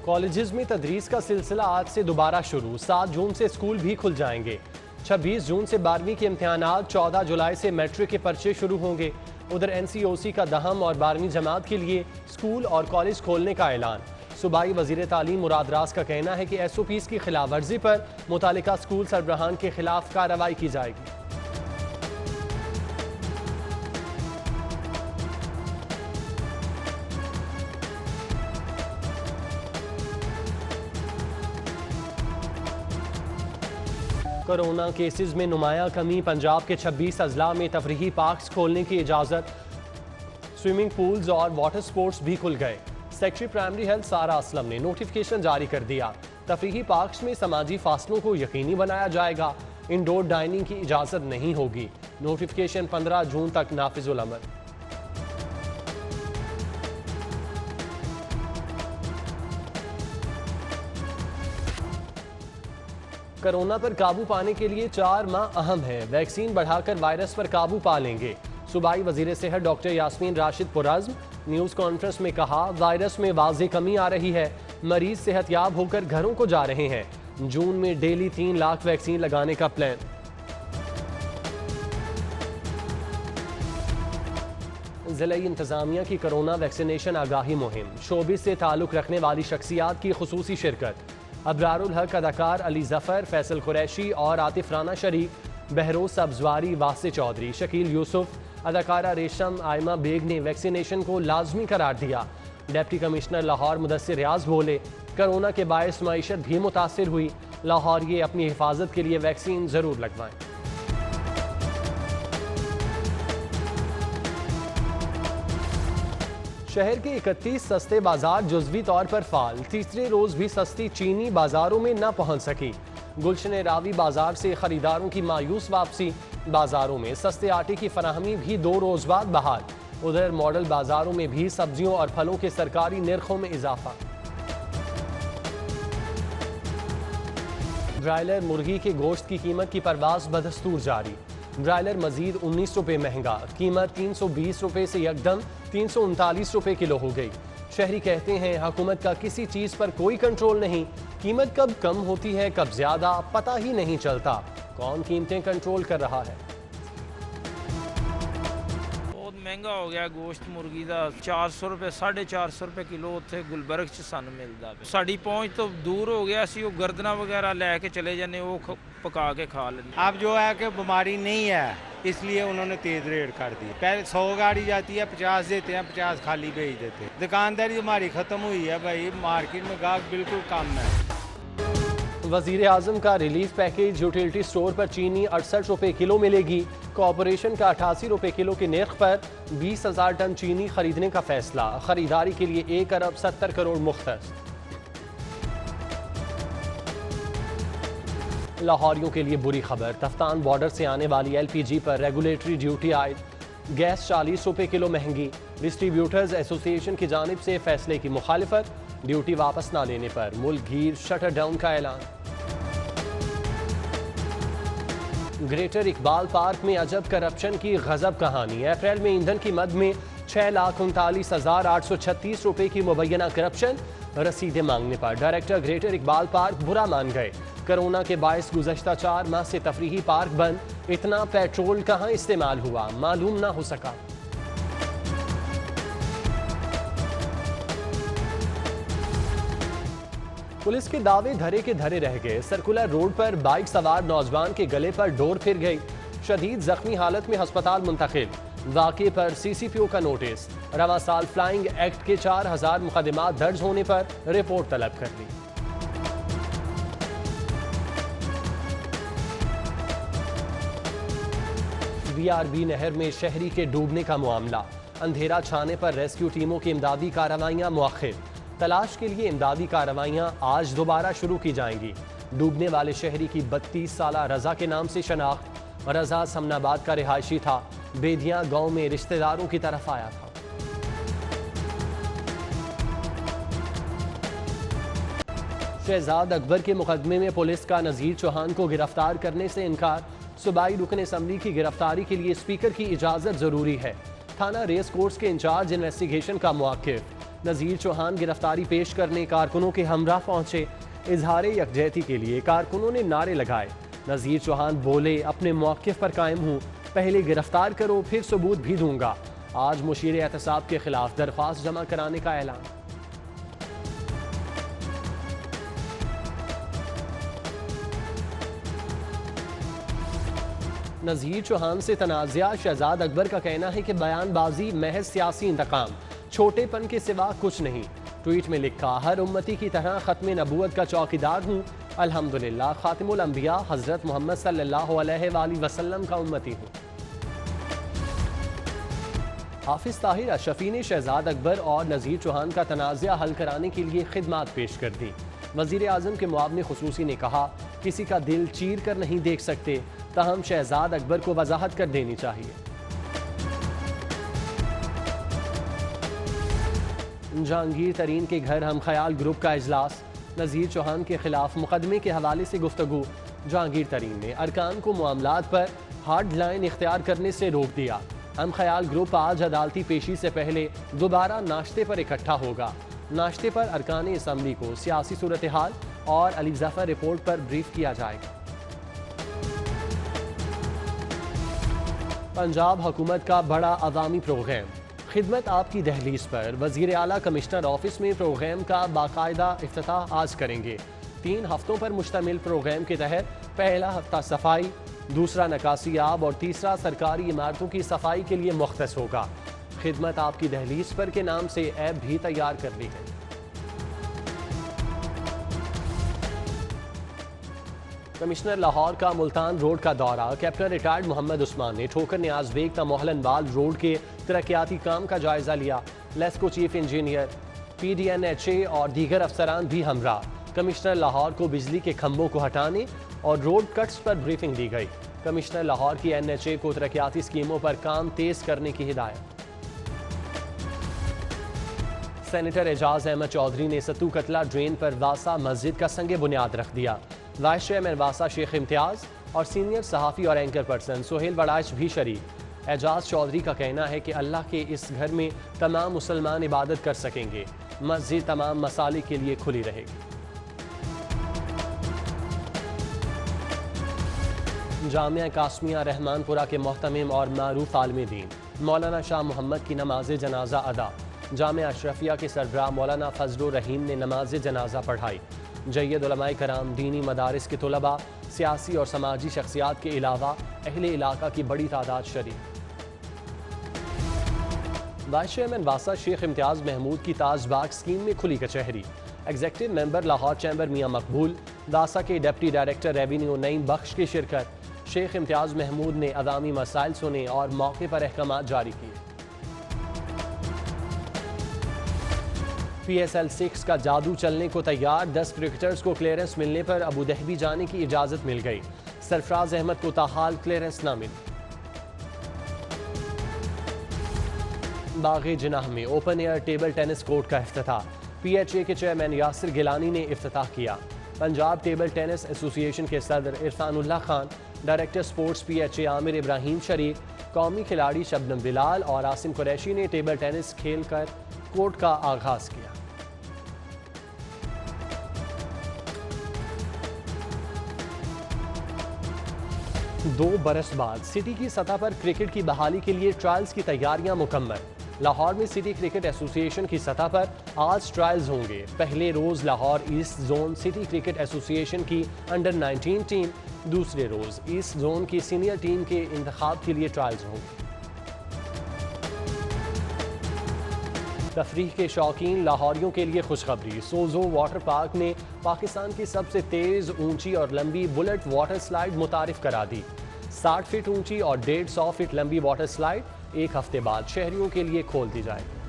Colleges में तदरीस का सिलसिला आज से दोबारा शुरू। 7 जून से स्कूल भी खुल जाएंगे। 26 जून से 12वीं के इम्तिहानात, 14 जुलाई से मैट्रिक के पर्चे शुरू होंगे। उधर NCOC का 10वीं और 12वीं जमात के लिए स्कूल और कॉलेज खोलने का ऐलान। सूबाई वजीर तालीम मुराद रास का कहना है कि SOPs की खिलाफ वर्जी पर मुतालिका स्कूल सरबराहान के खिलाफ कार्रवाई की जाएगी। कोरोना केसेस में नुमाया कमी, पंजाब के 26 अजला में तफरीही पार्क्स खोलने की इजाज़त। स्विमिंग पूल्स और वाटर स्पोर्ट्स भी खुल गए। सेक्रेटरी प्राइमरी हेल्थ सारा असलम ने नोटिफिकेशन जारी कर दिया। तफरीही पार्क्स में समाजी फासलों को यकीनी बनाया जाएगा। इंडोर डाइनिंग की इजाज़त नहीं होगी। नोटिफिकेशन 15 जून तक नाफिजुल अमल। कोरोना पर काबू पाने के लिए 4 माह अहम है। वैक्सीन बढ़ाकर वायरस पर काबू पा लेंगे। सूबाई वजीर सेहत डॉक्टर यास्मीन राशिद पुरज़्म न्यूज़ कॉन्फ्रेंस में कहा, वायरस में वाज़ेह कमी आ रही है। मरीज सेहतयाब होकर घरों को जा रहे हैं। जून में डेली 3 लाख वैक्सीन लगाने का प्लान। ज़िला इंतज़ामिया की कोरोना वैक्सीनेशन आगाही मुहिम। शोबिस से ताल्लुक़ रखने वाली शख्सियात की खुसूसी शिरकत। अबरारुल हक अदाकार अली जफ़र, फैसल कुरैशी और आतिफ राना शरीफ, बहरोज सब्जवारी, वासे चौधरी, शकील यूसुफ, अदाकारा रेशम आयमा बेग ने वैक्सीनेशन को लाजमी करार दिया। डिप्टी कमिश्नर लाहौर मुदस्सिर रियाज बोले, कोरोना के बायस मईशत भी मुतासिर हुई। लाहौर ये अपनी हिफाजत के लिए वैक्सीन ज़रूर लगवाएं। शहर के 31 सस्ते बाजार जुज़वी तौर पर फाल। तीसरे रोज भी सस्ती चीनी बाजारों में न पहुंच सकी। गुलशन रावी बाजार से खरीदारों की मायूस वापसी। बाजारों में सस्ते आटे की फराहमी भी 2 रोज बाद बहाल। उधर मॉडल बाजारों में भी सब्जियों और फलों के सरकारी निर्खों में इजाफा। ब्रायलर मुर्गी के गोश्त की कीमत की परवाज बदस्तूर जारी। ब्रायलर मजीद 19 रुपये महंगा। कीमत 320 रुपये से यकदम 339 रुपये किलो हो गई। शहरी कहते हैं, हुकूमत का किसी चीज़ पर कोई कंट्रोल नहीं। कीमत कब कम होती है, कब ज़्यादा, पता ही नहीं चलता। कौन कीमतें कंट्रोल कर रहा है? महंगा हो गया गोश्त मुर्गी का। 400 रुपये 450 रुपये किलो उत्थे गुलबर्ग च सन मिलता। साड़ी पहुँच तो दूर हो गया, असी गर्दना वगैरह लैके चले जाने, वो पका के खा लेंगे। अब जो है कि बीमारी नहीं है, इसलिए उन्होंने तेज रेट कर दी। पहले 100 गाड़ी जाती है, 50 देते हैं, 50 खाली भेज देते हैं। दुकानदारी हमारी ख़त्म हुई है भाई, मार्केट में गाहक बिल्कुल कम है। वज़ीर आज़म का रिलीफ पैकेज। यूटिलिटी स्टोर पर चीनी 68 रुपये किलो मिलेगी। कॉरपोरेशन का 88 रुपये किलो के निर्ख पर 20,000 टन चीनी खरीदने का फैसला। खरीदारी के लिए 1 अरब 70 करोड़ मुख्तस। लाहौरियों के लिए बुरी खबर। तफ्तान बॉर्डर से आने वाली LPG पर रेगुलेटरी ड्यूटी आयद। गैस 40 रुपये किलो महंगी। डिस्ट्रीब्यूटर्स एसोसिएशन की जानिब से फैसले की मुखालिफत। ड्यूटी वापस न लेने पर मुल्क गीर शटर डाउन का ऐलान। ग्रेटर इकबाल पार्क में अजब करप्शन की गजब कहानी। अप्रैल में ईंधन की मद में 6,39,836 रुपये की मुबैना करप्शन। रसीदें मांगने पर डायरेक्टर ग्रेटर इकबाल पार्क बुरा मान गए। कोरोना के बायस गुज़श्ता 4 माह से तफरीही पार्क बंद। इतना पेट्रोल कहाँ इस्तेमाल हुआ, मालूम ना हो सका। पुलिस के दावे धरे के धरे रह गए। सर्कुलर रोड पर बाइक सवार नौजवान के गले पर डोर फिर गई। शदीद जख्मी हालत में अस्पताल मुंतकिल। वाक़े पर CCPO का नोटिस। रवा साल फ्लाइंग एक्ट के 4000 मुकदमात दर्ज होने पर रिपोर्ट तलब कर ली। BRB नहर में शहरी के डूबने का मामला। अंधेरा छाने पर रेस्क्यू टीमों की इमदादी कार्रवाइयां मुअख्खर। तलाश के लिए इमदादी कार्रवाइयां आज दोबारा शुरू की जाएंगी। डूबने वाले शहरी की 32 साला रजा के नाम से शनाख्त। रजा समनाबाद का रिहायशी था। बेदिया गांव में रिश्तेदारों की तरफ आया था। शहजाद अकबर के मुकदमे में पुलिस का नज़ीर चौहान को गिरफ्तार करने से इनकार। सूबाई रुकन असम्बली की गिरफ्तारी के लिए स्पीकर की इजाज़त ज़रूरी है। थाना रेस कोर्स के इंचार्ज इन्वेस्टिगेशन का मौक़िफ़। नज़ीर चौहान गिरफ्तारी पेश करने कारकुनों के हमरा पहुंचे। इजहार यकजहती के लिए कारकुनों ने नारे लगाए। नज़ीर चौहान बोले, अपने मौक़िफ़ पर कायम हूँ, पहले गिरफ्तार करो फिर सबूत भी दूंगा। आज मुशीर एहतसाब के खिलाफ दरख्वास्त जमा कराने का ऐलान। नज़ीर चौहान से तनाज़ा। शहजाद अकबर का कहना है कि बयानबाजी महज सियासी इंतकाम, छोटेपन के सिवा कुछ नहीं। ट्वीट में लिखा, हर उम्मती की तरह ख़त्म नबूवत का चौकीदार हूँ। अल्हम्दुलिल्लाह खातिमुल अंबिया हज़रत मोहम्मद सल्लल्लाहु अलैहि वसल्लम का उम्मती हूँ। हाफिज़ ताहिर अशरफी ने शहजाद अकबर और नज़ीर चौहान का तनाज़ा हल कराने के लिए खिदमात पेश कर दी। वज़ीर आज़म के मुआविन ख़ुसूसी ने कहा, किसी का दिल चीर कर नहीं देख सकते, ताहम शहजाद अकबर को वजाहत कर देनी चाहिए। जहांगीर तरीन के घर हम ख्याल ग्रुप का इजलास। नज़ीर चौहान के खिलाफ मुकदमे के हवाले से गुफ्तगू। जहांगीर तरीन ने अरकान को मामलात पर हार्ड लाइन इख्तियार करने से रोक दिया। हम ख्याल ग्रुप आज अदालती पेशी से पहले दोबारा नाश्ते पर इकट्ठा होगा। नाश्ते पर अरकान असम्बली को सियासी सूरत हाल और अली जफर रिपोर्ट पर ब्रीफ किया जाएगा। पंजाब हुकूमत का बड़ा अवामी प्रोग्राम, खिदमत आपकी दहलीज पर। वज़ीर आला कमिश्नर ऑफिस में प्रोग्राम का बाकायदा इफ्तिताह आज करेंगे। 3 हफ्तों पर मुश्तमिल प्रोग्राम के तहत पहला हफ्ता सफाई, दूसरा नकासियाब और तीसरा सरकारी इमारतों की सफाई के लिए मुख्तस होगा। खिदमत आपकी दहलीज पर के नाम से ऐप भी तैयार कर ली गई। कमिश्नर लाहौर का मुल्तान रोड का दौरा। कैप्टन रिटायर्ड मोहम्मद उस्मान ने ठोकर न्याज बेग ता मोहलनवाल रोड के तरक्याती काम का जायजा लिया। लेस्को चीफ इंजीनियर, PDNHA और दीगर अफसरान भी हमरा। कमिश्नर लाहौर को बिजली के खंभों को हटाने और रोड कट्स पर ब्रीफिंग दी गई। कमिश्नर लाहौर की NHA को तरक्याती स्कीमों पर काम तेज करने की हिदायत। सेनेटर एजाज अहमद चौधरी ने सत्तू कतला ड्रेन पर वासा मस्जिद का संगे बुनियाद रख दिया। वाइस चेयरमैन वासा शेख इम्तियाज और सीनियर सहाफ़ी और एंकर पर्सन सोहेल वड़ाइच भी शरीक। एजाज चौधरी का कहना है कि अल्लाह के इस घर में तमाम मुसलमान इबादत कर सकेंगे। मस्जिद तमाम मसालिक के लिए खुली रहेगी। जामिया कासमिया रहमानपुरा के मोहतमिम और मारूफ आलिम दीन मौलाना शाह मोहम्मद की नमाज जनाजा अदा। जामिया अशरफिया के सरबराह मौलाना फजलुर रहीम ने नमाज जनाजा पढ़ाई। जय्यद उलमाए कराम, दीनी मदारिस के तुलबा, सियासी और समाजी शख्सियात के अलावा अहले इलाका की बड़ी तादाद शरीक। वाइस चेयरमैन वासा शेख इम्तियाज महमूद की ताजबाग स्कीम में खुली कचहरी। एग्जीक्यूटिव मेंबर लाहौर चैम्बर मियाँ मकबूल, वासा के डिप्टी डायरेक्टर रेवेन्यू नईम बख्श की शिरकत। शेख इम्तियाज महमूद ने अवामी मसाइल सुने और मौके पर अहकामात जारी किए। PSL 6 का जादू चलने को तैयार। 10 क्रिकेटर्स को क्लियरेंस मिलने पर अबू धाबी जाने की इजाजत मिल गई। सरफराज अहमद को ताहाल क्लियरेंस न मिली। बाग़े जिनाह में open air table tennis court का इफ्तिताह। PHA के चेयरमैन यासिर गिलानी ने इफ्तिताह किया। पंजाब टेबल टेनिस एसोसिएशन के सदर Irfanullah Khan, director sports PHA Aamir Ibrahim शरीक, कौमी खिलाड़ी शबनम बिलाल और आसिम कुरैशी ने टेबल टेनिस खेल कर कोर्ट का आगाज किया। 2 बरस बाद सिटी की सतह पर क्रिकेट की बहाली के लिए ट्रायल्स की तैयारियां मुकम्मल। लाहौर में सिटी क्रिकेट एसोसिएशन की सतह पर आज ट्रायल्स होंगे। पहले रोज Lahore east zone city cricket association की अंडर 19 टीम, दूसरे रोज ईस्ट जोन की सीनियर टीम के इंतखाब के लिए ट्रायल्स होंगे। तफरीह के शौकीन लाहौरियों के लिए खुशखबरी। सोजो वाटर पार्क ने पाकिस्तान की सबसे तेज, ऊंची और लंबी बुलेट वाटर स्लाइड मुतारिफ करा दी। 60 फीट ऊंची और 150 फीट लंबी वाटर स्लाइड 1 हफ्ते बाद शहरियों के लिए खोल दी जाएगी।